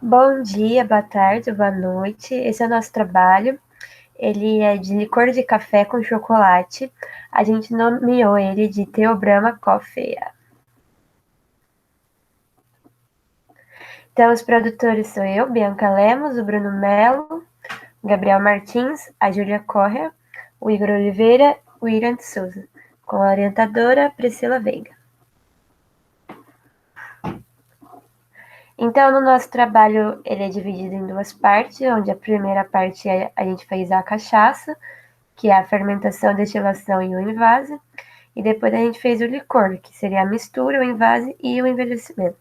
Bom dia, boa tarde, boa noite. Esse é o nosso trabalho. Ele é de licor de café com chocolate. A gente nomeou ele de Theobrahma Coffee. Então, os produtores sou eu, Bianca Lemos, o Bruno Melo, o Gabriel Martins, a Júlia Correa, o Igor Oliveira, o Irã de Souza, com a orientadora Priscila Veiga. Então, no nosso trabalho, ele é dividido em duas partes, onde a primeira parte a gente fez a cachaça, que é a fermentação, destilação e o envase, e depois a gente fez o licor, que seria a mistura, o envase e o envelhecimento.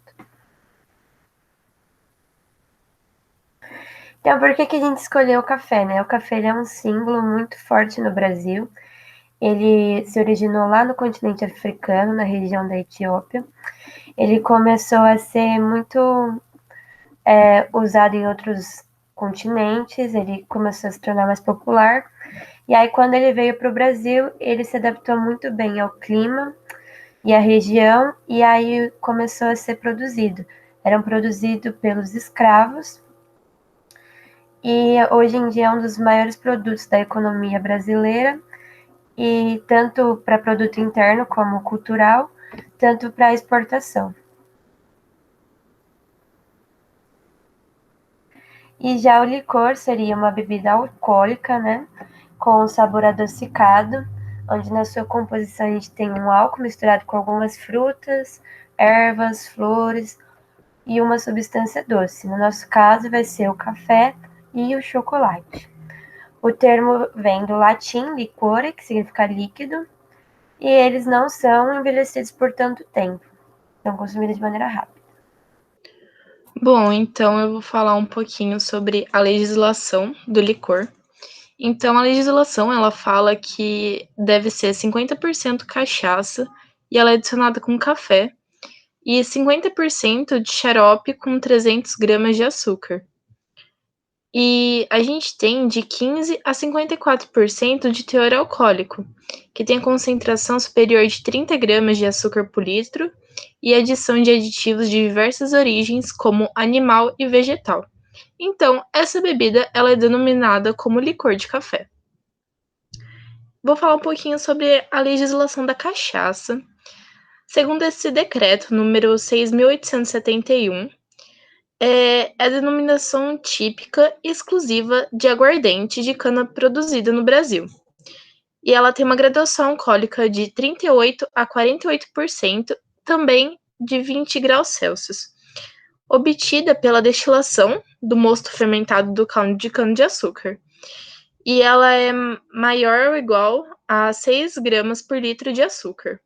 Então, por que a gente escolheu o café, né? O café ele é um símbolo muito forte no Brasil. Ele se originou lá no continente africano, na região da Etiópia. Ele começou a ser muito usado em outros continentes, ele começou a se tornar mais popular. E aí, quando ele veio para o Brasil, ele se adaptou muito bem ao clima e à região, e aí começou a ser produzido. Eram produzidos pelos escravos, e hoje em dia é um dos maiores produtos da economia brasileira, e tanto para produto interno como cultural, tanto para exportação. E já o licor seria uma bebida alcoólica, né, com sabor adocicado, onde na sua composição a gente tem um álcool misturado com algumas frutas, ervas, flores e uma substância doce. No nosso caso vai ser o café e o chocolate. O termo vem do latim liquore, que significa líquido, e eles não são envelhecidos por tanto tempo, são consumidos de maneira rápida. Bom, então eu vou falar um pouquinho sobre a legislação do licor. Então, a legislação, ela fala que deve ser 50% cachaça e ela é adicionada com café e 50% de xarope com 300 gramas de açúcar. E a gente tem de 15 a 54% de teor alcoólico, que tem concentração superior de 30 gramas de açúcar por litro e adição de aditivos de diversas origens, como animal e vegetal. Então, essa bebida ela é denominada como licor de café. Vou falar um pouquinho sobre a legislação da cachaça. Segundo esse decreto, número 6.871, é a denominação típica e exclusiva de aguardente de cana produzida no Brasil. E ela tem uma graduação alcoólica de 38 a 48%, também de 20 graus Celsius, obtida pela destilação do mosto fermentado do caldo de cana-de-açúcar. E ela é maior ou igual a 6 gramas por litro de açúcar.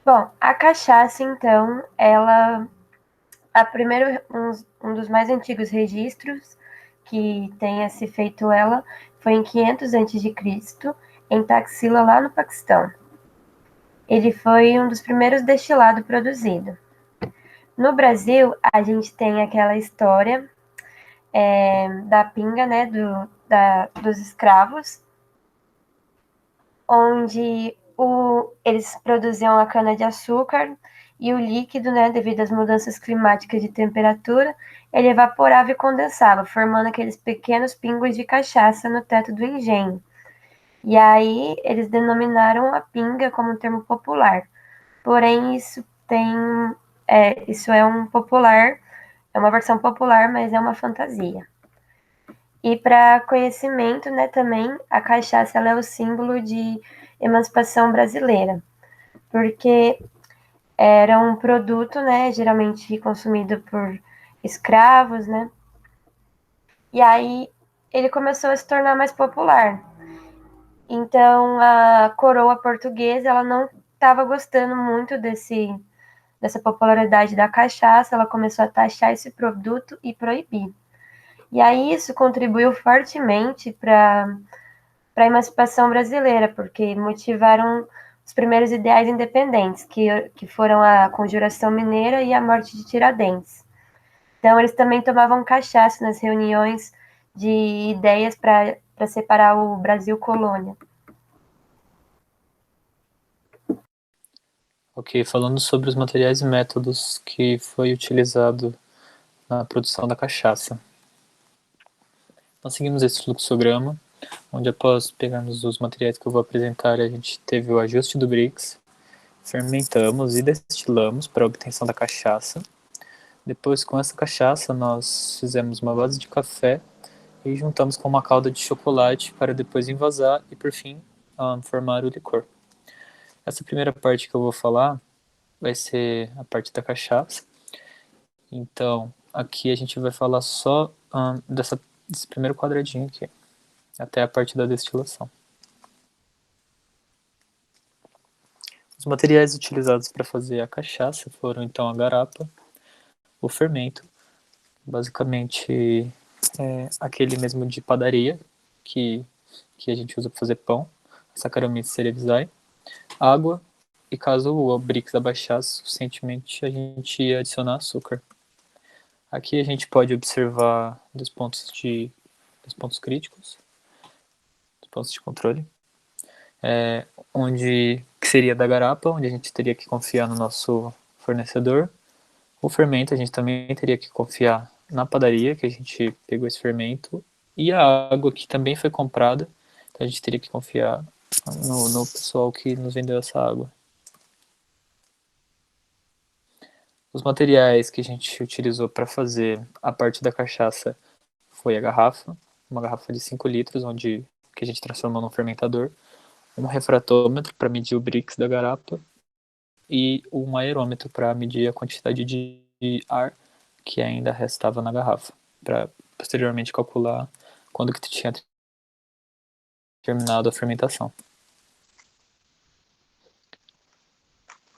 Bom, a cachaça, então, ela um dos mais antigos registros que tenha se feito ela foi em 500 a.C., em Taxila, lá no Paquistão. Ele foi um dos primeiros destilados produzido. No Brasil, a gente tem aquela história da pinga, né, dos escravos, onde eles produziam a cana-de-açúcar e o líquido, né, devido às mudanças climáticas de temperatura, ele evaporava e condensava, formando aqueles pequenos pingos de cachaça no teto do engenho. E aí eles denominaram a pinga como um termo popular. Porém, isso é um popular, é uma versão popular, mas é uma fantasia. E para conhecimento, né, também, a cachaça ela é o símbolo de emancipação brasileira, porque era um produto, né, geralmente consumido por escravos, né, e aí ele começou a se tornar mais popular. Então, a coroa portuguesa, ela não estava gostando muito dessa popularidade da cachaça, ela começou a taxar esse produto e proibir. E aí isso contribuiu fortemente para a emancipação brasileira, porque motivaram os primeiros ideais independentes, que foram a Conjuração Mineira e a morte de Tiradentes. Então, eles também tomavam cachaça nas reuniões de ideias para separar o Brasil colônia. Ok, falando sobre os materiais e métodos que foi utilizado na produção da cachaça. Nós seguimos esse fluxograma, onde após pegarmos os materiais que eu vou apresentar, a gente teve o ajuste do Brix, fermentamos e destilamos para a obtenção da cachaça. Depois, com essa cachaça, nós fizemos uma base de café e juntamos com uma calda de chocolate para depois envasar e, por fim, formar o licor. Essa primeira parte que eu vou falar vai ser a parte da cachaça. Então, aqui a gente vai falar só desse primeiro quadradinho aqui, até a parte da destilação. Os materiais utilizados para fazer a cachaça foram então a garapa, o fermento, basicamente aquele mesmo de padaria que a gente usa para fazer pão, Saccharomyces cerevisiae, água e caso o Brix abaixasse suficientemente, a gente ia adicionar açúcar. Aqui a gente pode observar dos pontos críticos, dos pontos de controle, onde que seria da garapa, onde a gente teria que confiar no nosso fornecedor. O fermento a gente também teria que confiar na padaria, que a gente pegou esse fermento, e a água que também foi comprada, então a gente teria que confiar no pessoal que nos vendeu essa água. Os materiais que a gente utilizou para fazer a parte da cachaça foi a garrafa, uma garrafa de 5 litros, que a gente transformou num fermentador, um refratômetro para medir o Brix da garapa e um aerômetro para medir a quantidade de ar que ainda restava na garrafa, para posteriormente calcular quando que tinha terminado a fermentação.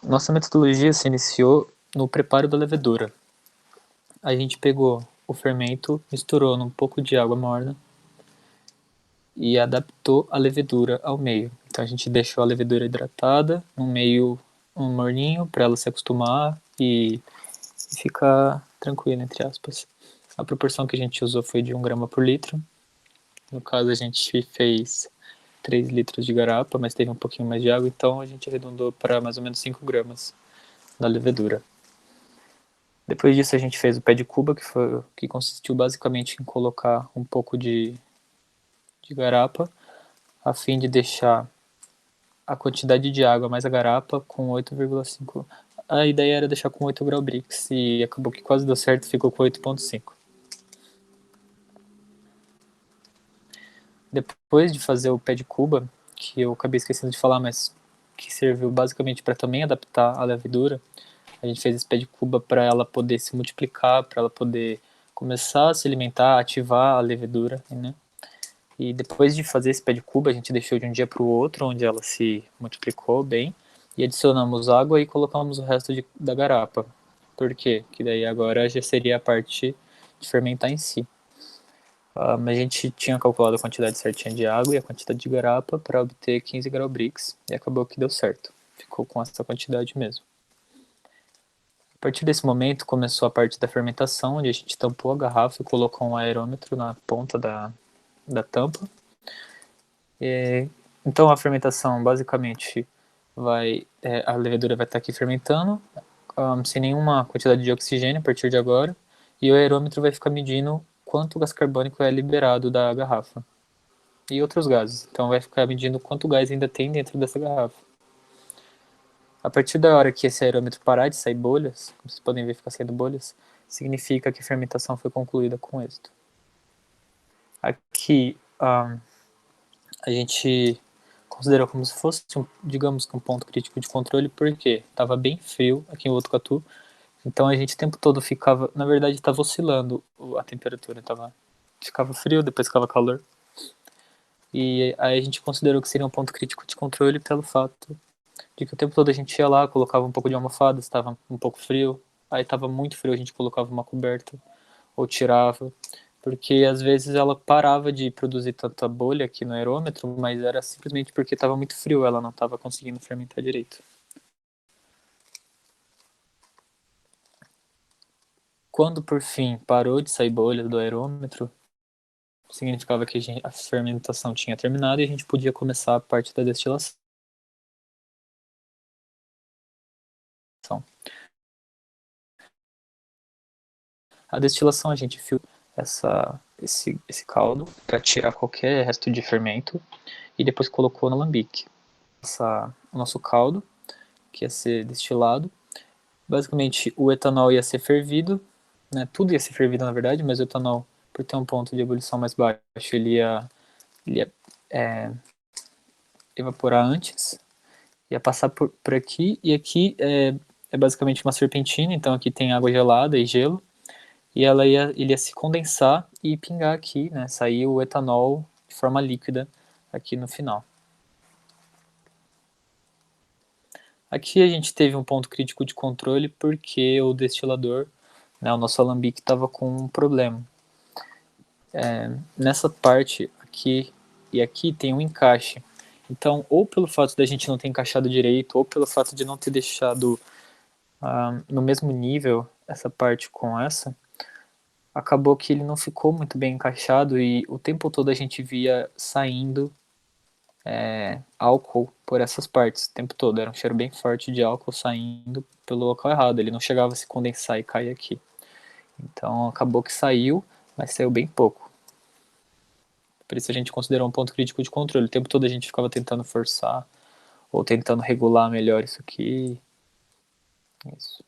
Nossa metodologia se iniciou no preparo da levedura. A gente pegou o fermento, misturou num pouco de água morna e adaptou a levedura ao meio. Então a gente deixou a levedura hidratada, no meio morninho, para ela se acostumar e ficar tranquila, entre aspas. A proporção que a gente usou foi de 1 grama por litro. No caso a gente fez 3 litros de garapa, mas teve um pouquinho mais de água, então a gente arredondou para mais ou menos 5 gramas da levedura. Depois disso a gente fez o pé de cuba, que consistiu basicamente em colocar um pouco de garapa, a fim de deixar a quantidade de água mais a garapa com 8,5. A ideia era deixar com 8 grau Brix e acabou que quase deu certo, ficou com 8,5. Depois de fazer o pé de cuba, que eu acabei esquecendo de falar, mas que serviu basicamente para também adaptar a levedura, a gente fez esse pé de cuba para ela poder se multiplicar, para ela poder começar a se alimentar, ativar a levedura, né? E depois de fazer esse pé de cuba, a gente deixou de um dia para o outro, onde ela se multiplicou bem, e adicionamos água e colocamos o resto da garapa. Por quê? Que daí agora já seria a parte de fermentar em si. Mas a gente tinha calculado a quantidade certinha de água e a quantidade de garapa para obter 15 grau Brix, e acabou que deu certo. Ficou com essa quantidade mesmo. A partir desse momento começou a parte da fermentação, onde a gente tampou a garrafa e colocou um aerômetro na ponta da tampa. Então a fermentação basicamente a levedura vai estar aqui fermentando, sem nenhuma quantidade de oxigênio a partir de agora, e o aerômetro vai ficar medindo quanto gás carbônico é liberado da garrafa e outros gases. Então vai ficar medindo quanto gás ainda tem dentro dessa garrafa. A partir da hora que esse aerômetro parar de sair bolhas, como vocês podem ver, ficar saindo bolhas, significa que a fermentação foi concluída com êxito. Aqui a gente considerou como se fosse, digamos, um ponto crítico de controle, porque estava bem frio aqui em Botucatu, então a gente o tempo todo ficava, na verdade estava oscilando a temperatura, ficava frio, depois ficava calor, e aí a gente considerou que seria um ponto crítico de controle pelo fato de que o tempo todo a gente ia lá, colocava um pouco de almofada, estava um pouco frio, aí estava muito frio, a gente colocava uma coberta, ou tirava, porque às vezes ela parava de produzir tanta bolha aqui no aerômetro, mas era simplesmente porque estava muito frio, ela não estava conseguindo fermentar direito. Quando por fim parou de sair bolha do aerômetro, significava que a fermentação tinha terminado e a gente podia começar a parte da destilação. A destilação a gente filtra esse caldo para tirar qualquer resto de fermento e depois colocou no alambique. O nosso caldo, que ia ser destilado, basicamente o etanol ia ser fervido, né? Tudo ia ser fervido na verdade, mas o etanol, por ter um ponto de ebulição mais baixo, ele ia evaporar antes, ia passar por aqui, e aqui é basicamente uma serpentina, então aqui tem água gelada e gelo, e ele ia se condensar e pingar aqui, né? Sair o etanol de forma líquida aqui no final. Aqui a gente teve um ponto crítico de controle porque o destilador, né, o nosso alambique estava com um problema. Nessa parte aqui e aqui tem um encaixe. Então, ou pelo fato da gente não ter encaixado direito, ou pelo fato de não ter deixado no mesmo nível essa parte com essa, acabou que ele não ficou muito bem encaixado e o tempo todo a gente via saindo álcool por essas partes, o tempo todo. Era um cheiro bem forte de álcool saindo pelo local errado. Ele não chegava a se condensar e cair aqui. Então acabou que saiu, mas saiu bem pouco. Por isso a gente considerou um ponto crítico de controle. O tempo todo a gente ficava tentando forçar ou tentando regular melhor isso aqui. Isso.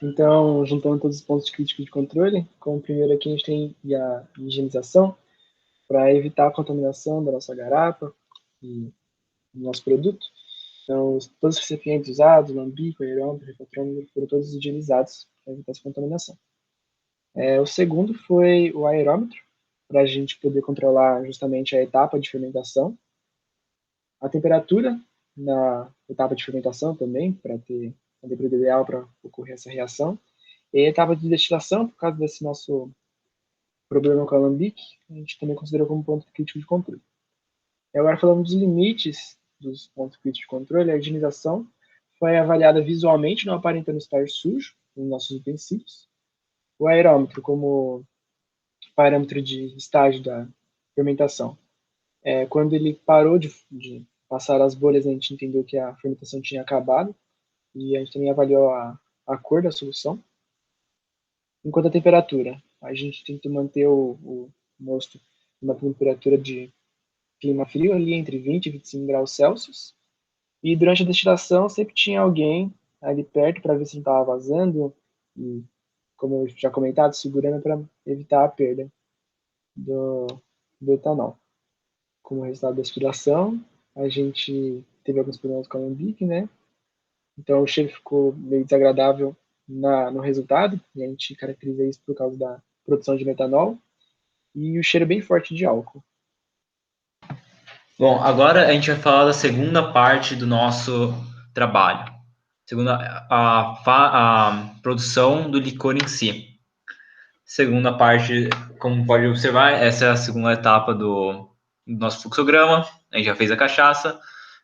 Então, juntando todos os pontos críticos de controle, como primeiro aqui a gente tem a higienização, para evitar a contaminação da nossa garapa e do nosso produto. Então, todos os recipientes usados, lambico, aerômetro, refratrômetro, foram todos higienizados para evitar essa contaminação. O segundo foi o aerômetro, para a gente poder controlar justamente a etapa de fermentação. A temperatura na etapa de fermentação também, para ter a temperatura ideal para ocorrer essa reação. E a etapa de destilação, por causa desse nosso problema com o alambique, a gente também considerou como ponto crítico de controle. E agora, falando dos limites dos pontos críticos de controle, a higienização foi avaliada visualmente, não aparentando estar sujo nos nossos utensílios. O aerômetro, como parâmetro de estágio da fermentação, quando ele parou de passar as bolhas, a gente entendeu que a fermentação tinha acabado, e a gente também avaliou a cor da solução. Enquanto a temperatura, a gente tentou manter o mosto numa temperatura de clima frio, ali entre 20 e 25 graus Celsius. E durante a destilação sempre tinha alguém ali perto para ver se não estava vazando, e, como eu já comentado, segurando para evitar a perda do etanol. Como resultado da destilação, a gente teve alguns problemas com o alambique, né? Então o cheiro ficou meio desagradável no resultado, e a gente caracteriza isso por causa da produção de metanol, e o cheiro bem forte de álcool. Bom, agora a gente vai falar da segunda parte do nosso trabalho. A produção do licor em si. Segunda parte, como pode observar, essa é a segunda etapa do nosso fluxograma. A gente já fez a cachaça.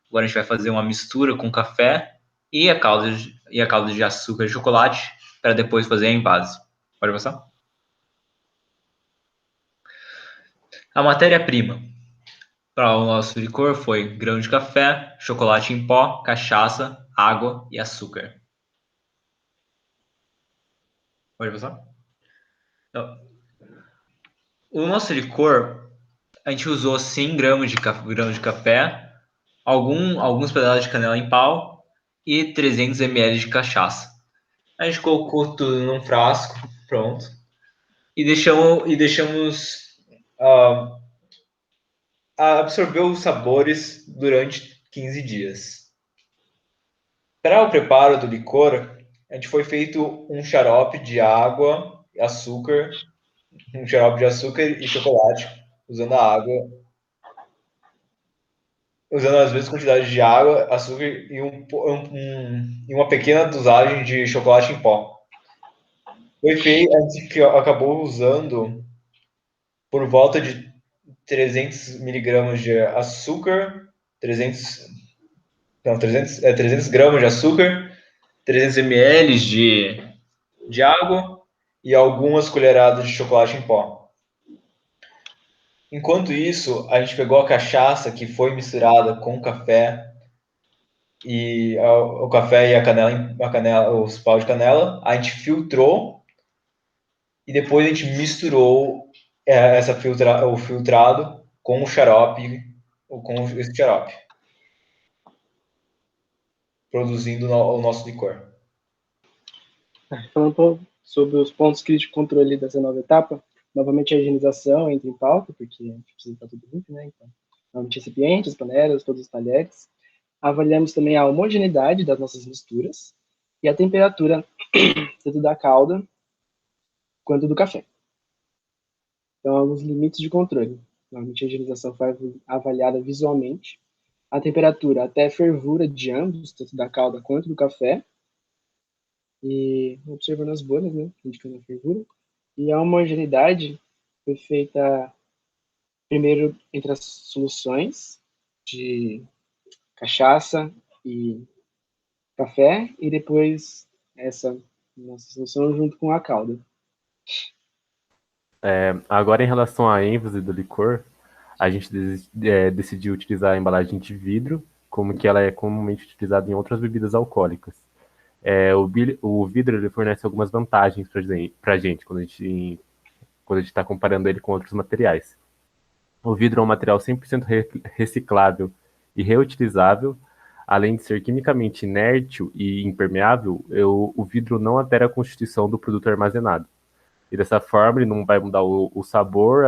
Agora a gente vai fazer uma mistura com café e a calda de açúcar e chocolate para depois fazer a envase. Pode passar? A matéria-prima para o nosso licor foi grão de café, chocolate em pó, cachaça, água e açúcar. Pode passar? Então, o nosso licor, a gente usou 100 gramas de café, alguns pedaços de canela em pau e 300 ml de cachaça. A gente colocou tudo num frasco, pronto, e deixamos absorver os sabores durante 15 dias. Para o preparo do licor, a gente foi feito um xarope de água, açúcar, um xarope de açúcar e chocolate, usando a água, usando as mesmas quantidades de água, açúcar e uma pequena dosagem de chocolate em pó. Foi feito, a gente acabou usando por volta de 300 miligramas de açúcar, 300 gramas de açúcar, 300 ml de água e algumas colheradas de chocolate em pó. Enquanto isso, a gente pegou a cachaça que foi misturada com o café e o café e a canela, os pau de canela, a gente filtrou e depois a gente misturou o filtrado com o xarope, ou com esse xarope, produzindo o nosso licor. Falando um pouco sobre os pontos críticos de controle dessa nova etapa, novamente a higienização entra em pauta, porque a gente precisa estar tudo limpo, né? Então, novamente recipientes, panelas, todos os talheres. Avaliamos também a homogeneidade das nossas misturas e a temperatura tanto da calda quanto do café. Então, alguns limites de controle. Normalmente a higienização foi avaliada visualmente. A temperatura até fervura de ambos, tanto da calda quanto do café. E observando as bolhas, né, indicando a fervura. E a homogeneidade foi feita primeiro entre as soluções de cachaça e café, e depois essa nossa solução junto com a calda. Agora, em relação à ênfase do licor, a gente decidiu utilizar a embalagem de vidro, como que ela é comumente utilizada em outras bebidas alcoólicas. O vidro ele fornece algumas vantagens para a gente quando a gente está comparando ele com outros materiais. O vidro é um material 100% reciclável e reutilizável. Além de ser quimicamente inértil e impermeável, o vidro não altera a constituição do produto armazenado. E dessa forma ele não vai mudar o sabor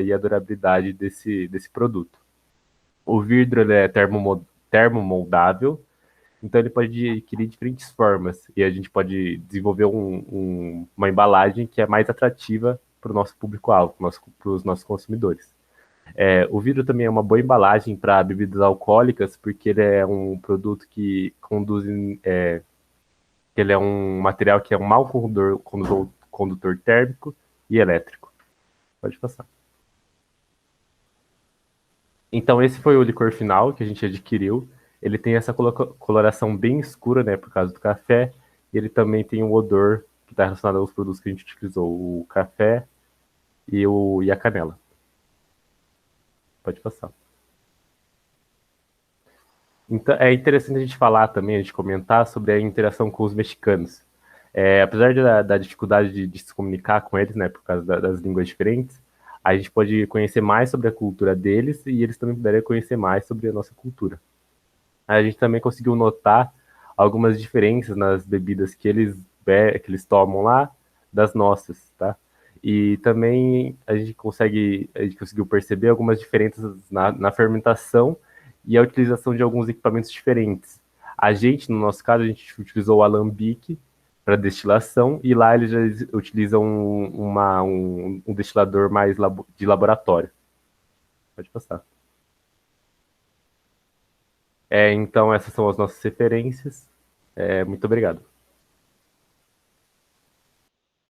e a durabilidade desse produto. O vidro ele é termomoldável, então ele pode adquirir diferentes formas e a gente pode desenvolver uma embalagem que é mais atrativa para o nosso público-alvo, para os nossos consumidores. O vidro também é uma boa embalagem para bebidas alcoólicas, porque ele é um produto que conduz, ele é um material que é um mau condutor térmico e elétrico. Pode passar. Então esse foi o licor final que a gente adquiriu. Ele tem essa coloração bem escura, né, por causa do café. E ele também tem um odor que está relacionado aos produtos que a gente utilizou, o café e a canela. Pode passar. Então, é interessante a gente falar também, a gente comentar sobre a interação com os mexicanos. Apesar da dificuldade de se comunicar com eles, né, por causa das línguas diferentes, a gente pode conhecer mais sobre a cultura deles e eles também puderem conhecer mais sobre a nossa cultura. A gente também conseguiu notar algumas diferenças nas bebidas que eles tomam lá das nossas, tá? E também a gente conseguiu perceber algumas diferenças na fermentação e a utilização de alguns equipamentos diferentes. No nosso caso, a gente utilizou o alambique para destilação e lá eles já utilizam um destilador mais de laboratório. Pode passar. Então essas são as nossas referências. Muito obrigado.